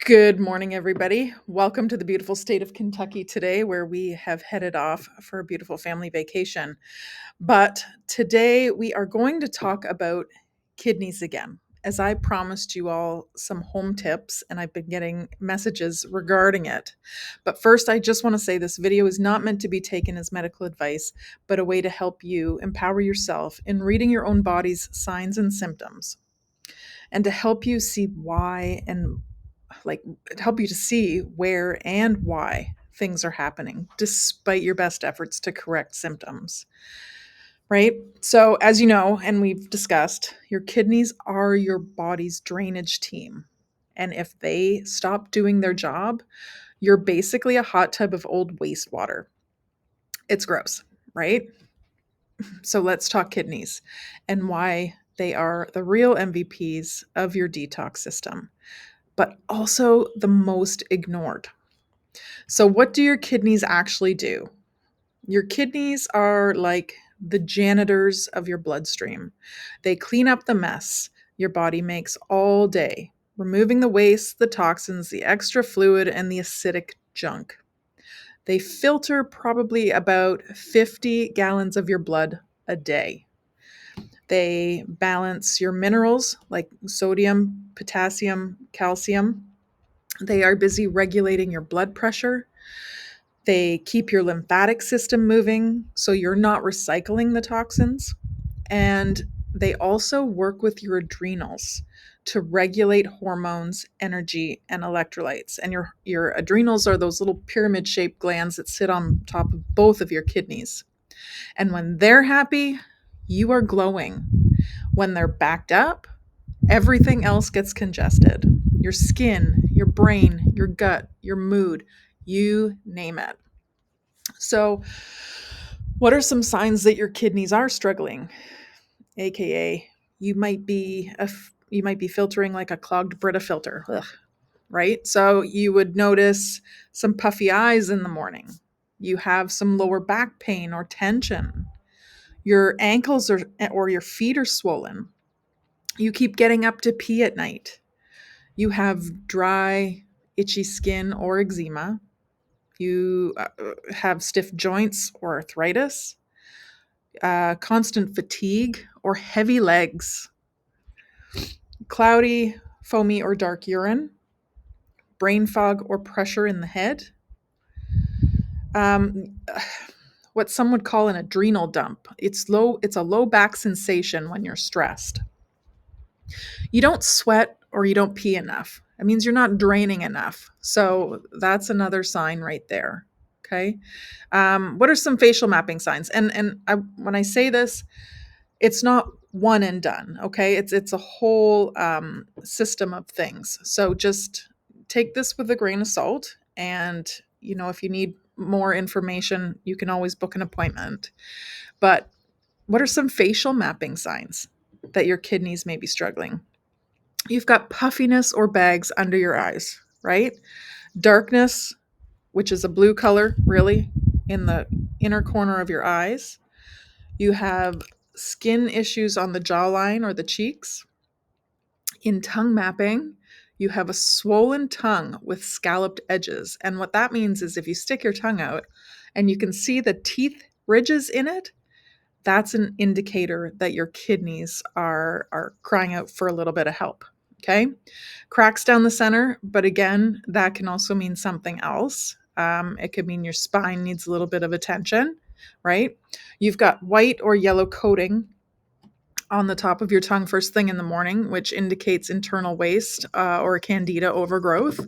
Good morning, everybody. Welcome to the beautiful state of Kentucky today, where we have headed off for a beautiful family vacation. But today we are going to talk about kidneys again, as I promised you all some home tips, and I've been getting messages regarding it. But first, I just want to say this video is not meant to be taken as medical advice, but a way to help you empower yourself in reading your own body's signs and symptoms, and to help you see why and like help you to see where and why things are happening despite your best efforts to correct symptoms, right? So, as you know, and we've discussed, your kidneys are your body's drainage team. And if they stop doing their job, you're basically a hot tub of old wastewater. It's gross, right? So, let's talk kidneys and why they are the real MVPs of your detox system, but also the most ignored. So, what do your kidneys actually do? Your kidneys are like the janitors of your bloodstream. They clean up the mess your body makes all day, removing the waste, the toxins, the extra fluid, and the acidic junk. They filter probably about 50 gallons of your blood a day. They balance your minerals like sodium, potassium, calcium. They are busy regulating your blood pressure. They keep your lymphatic system moving so you're not recycling the toxins. And they also work with your adrenals to regulate hormones, energy, and electrolytes. And your adrenals are those little pyramid shaped glands that sit on top of both of your kidneys. And when they're happy, you are glowing. When they're backed up, everything else gets congested. Your skin, your brain, your gut, your mood, you name it. So, what are some signs that your kidneys are struggling? AKA, you might be filtering like a clogged Brita filter. Ugh, right? So you would notice some puffy eyes in the morning. You have some lower back pain or tension. Your ankles or your feet are swollen. You keep getting up to pee at night. You have dry, itchy skin or eczema. You have stiff joints or arthritis, constant fatigue or heavy legs, cloudy, foamy, or dark urine, brain fog or pressure in the head, um, what some would call an adrenal dump. It's a low back sensation when you're stressed. You don't sweat or you don't pee enough. It means you're not draining enough. So that's another sign right there. Okay. What are some facial mapping signs? When I say this, it's not one and done. Okay, it's a whole system of things. So just take this with a grain of salt. And if you need more information, you can always book an appointment. But what are some facial mapping signs that your kidneys may be struggling? You've got puffiness or bags under your eyes, right? Darkness, which is a blue color, really, in the inner corner of your eyes. You have skin issues on the jawline or the cheeks. In tongue mapping, you have a swollen tongue with scalloped edges. And what that means is if you stick your tongue out and you can see the teeth ridges in it, that's an indicator that your kidneys are crying out for a little bit of help. Okay. Cracks down the center, but again, that can also mean something else. It could mean your spine needs a little bit of attention, right? You've got white or yellow coating on the top of your tongue first thing in the morning, which indicates internal waste or candida overgrowth.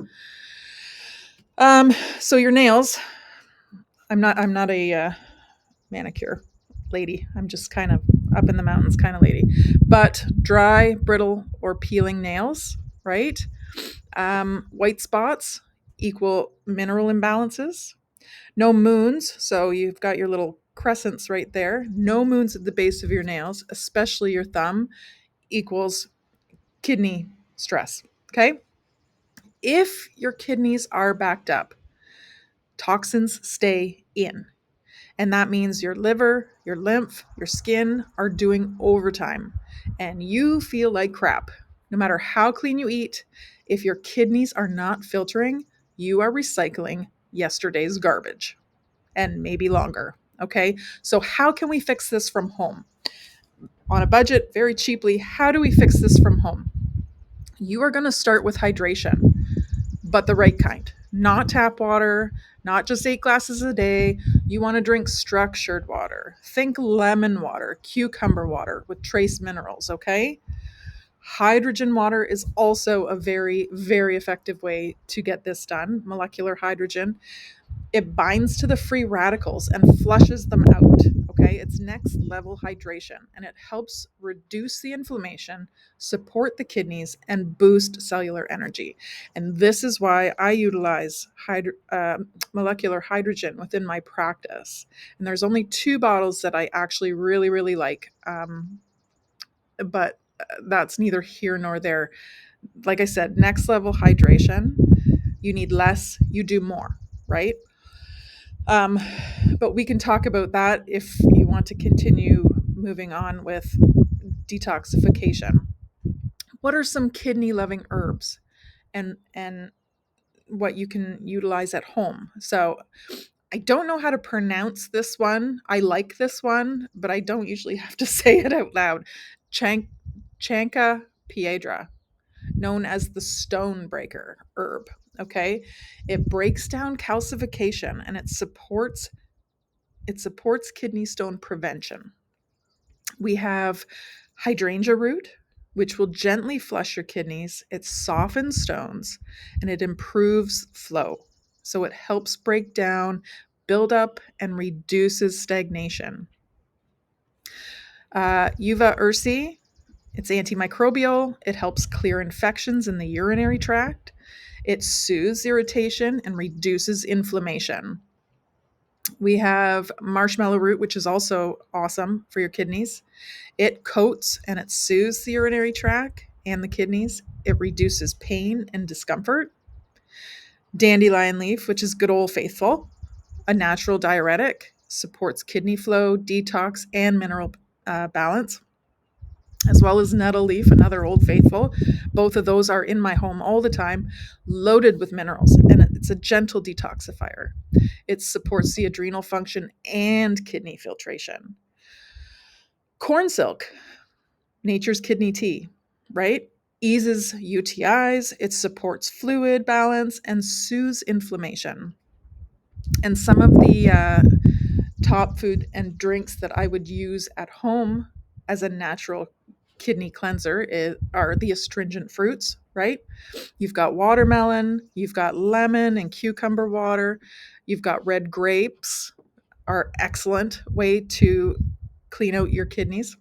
So your nails. I'm not a manicure lady. I'm just kind of up in the mountains kind of lady. But dry, brittle, or peeling nails, right? White spots equal mineral imbalances. No moons, so you've got your little crescents right there. No moons at the base of your nails, especially your thumb, equals kidney stress. Okay? If your kidneys are backed up, toxins stay in. And that means your liver, your lymph, your skin are doing overtime. And you feel like crap. No matter how clean you eat, if your kidneys are not filtering, you are recycling yesterday's garbage and maybe longer. Okay, so how can we fix this from home? On a budget, very cheaply, how do we fix this from home? You are going to start with hydration, but the right kind. Not tap water, not just 8 glasses a day. You want to drink structured water. Think lemon water, cucumber water with trace minerals, okay? Hydrogen water is also a very, very effective way to get this done. Molecular hydrogen. It binds to the free radicals and flushes them out. Okay, it's next level hydration, and it helps reduce the inflammation, support the kidneys, and boost cellular energy. And this is why I utilize molecular hydrogen within my practice. And there's only 2 bottles that I actually really, really like. But that's neither here nor there. Like I said, next level hydration. You need less, you do more, right? Um, but we can talk about that if you want to continue moving on with detoxification. What are some kidney loving herbs and what you can utilize at home? So I don't know how to pronounce this one. I like this one, but I don't usually have to say it out loud. Chanca piedra, known as the stone breaker herb. Okay, it breaks down calcification and it supports kidney stone prevention. We have hydrangea root, which will gently flush your kidneys. It softens stones and it improves flow. So it helps break down, build up, and reduces stagnation. Uva ursi, it's antimicrobial. It helps clear infections in the urinary tract. It soothes irritation and reduces inflammation. We have marshmallow root, which is also awesome for your kidneys. It coats and it soothes the urinary tract and the kidneys. It reduces pain and discomfort. Dandelion leaf, which is good old faithful, a natural diuretic, supports kidney flow, detox, and mineral balance, as well as nettle leaf, another old faithful. Both of those are in my home all the time, loaded with minerals, and it's a gentle detoxifier. It supports the adrenal function and kidney filtration. Corn silk, nature's kidney tea, right? Eases UTIs, it supports fluid balance and soothes inflammation. And some of the top food and drinks that I would use at home as a natural kidney cleanser are the astringent fruits, right? You've got watermelon, you've got lemon and cucumber water, you've got red grapes, are excellent way to clean out your kidneys.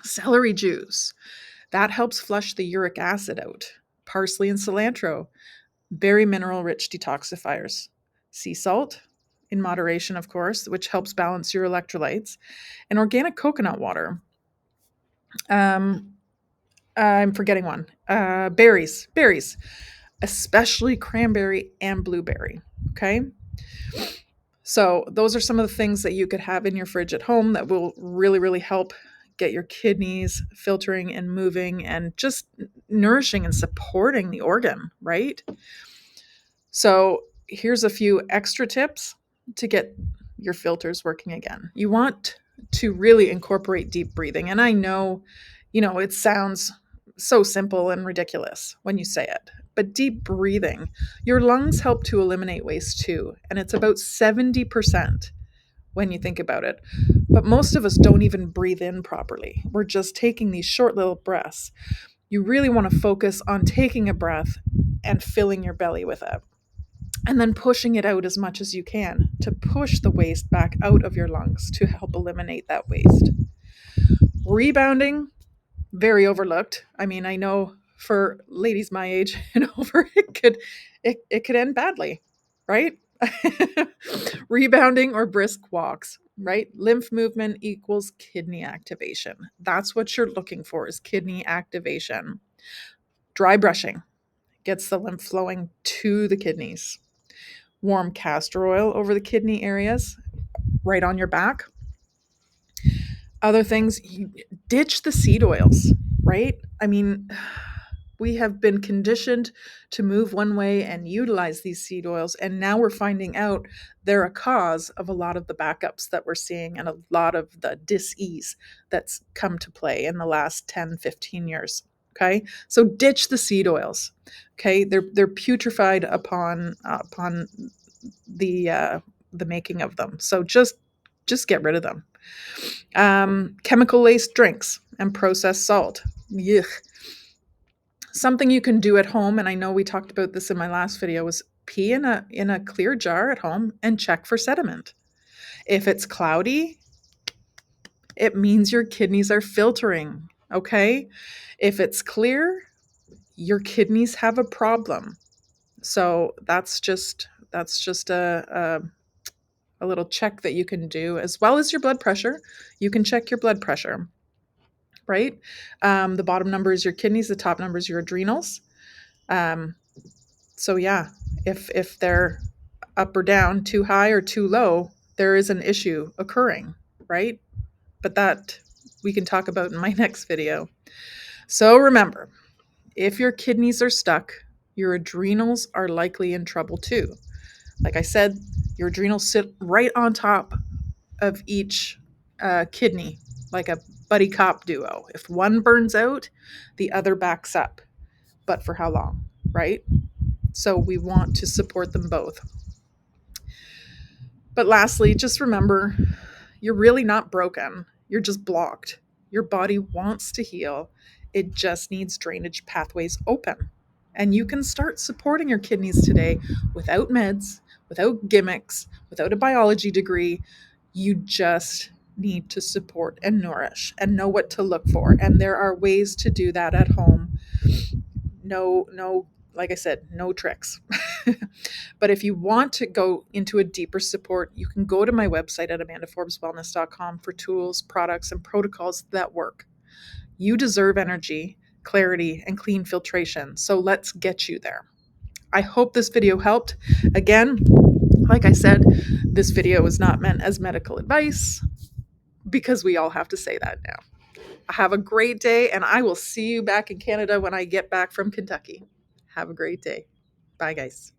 Celery juice, that helps flush the uric acid out. Parsley and cilantro, very mineral rich detoxifiers. Sea salt, in moderation, of course, which helps balance your electrolytes. And organic coconut water. Um, I'm forgetting one. Berries, especially cranberry and blueberry. Okay. So, those are some of the things that you could have in your fridge at home that will really, really help get your kidneys filtering and moving and just nourishing and supporting the organ, right? So, here's a few extra tips to get your filters working again. You want to really incorporate deep breathing. And I know, it sounds so simple and ridiculous when you say it, but deep breathing, your lungs help to eliminate waste too. And it's about 70% when you think about it. But most of us don't even breathe in properly. We're just taking these short little breaths. You really want to focus on taking a breath and filling your belly with it, and then pushing it out as much as you can to push the waste back out of your lungs to help eliminate that waste. Rebounding, very overlooked. I mean, I know for ladies my age and over, it could end badly, right? Rebounding or brisk walks, right? Lymph movement equals kidney activation. That's what you're looking for, is kidney activation. Dry brushing gets the lymph flowing to the kidneys. Warm castor oil over the kidney areas, right on your back. Other things, you ditch the seed oils, right? I mean, We have been conditioned to move one way and utilize these seed oils. And now we're finding out they're a cause of a lot of the backups that we're seeing and a lot of the dis-ease that's come to play in the last 10, 15 years. Okay. So ditch the seed oils. Okay. They're putrefied upon the making of them. So just get rid of them. Chemical laced drinks and processed salt. Yuck. Something you can do at home, and I know we talked about this in my last video, was pee in a clear jar at home and check for sediment. If it's cloudy, it means your kidneys are filtering. Okay. If it's clear, your kidneys have a problem. So that's just a little check that you can do, as well as your blood pressure. You can check your blood pressure, right? The bottom number is your kidneys, the top number is your adrenals. Um, so yeah, if they're up or down, too high or too low, there is an issue occurring, right? But that we can talk about in my next video. So remember, if your kidneys are stuck, your adrenals are likely in trouble too. Like I said, your adrenals sit right on top of each kidney, like a buddy cop duo. If one burns out, the other backs up. But for how long, right? So we want to support them both. But lastly, just remember, you're really not broken. You're just blocked. Your body wants to heal. It just needs drainage pathways open. And you can start supporting your kidneys today without meds, without gimmicks, without a biology degree. You just need to support and nourish and know what to look for. And there are ways to do that at home. No, like I said, no tricks. But if you want to go into a deeper support, you can go to my website at amandaforbeswellness.com for tools, products, and protocols that work. You deserve energy, clarity, and clean filtration. So let's get you there. I hope this video helped. Again, like I said, this video is not meant as medical advice, because we all have to say that now. Have a great day, and I will see you back in Canada when I get back from Kentucky. Have a great day. Bye, guys.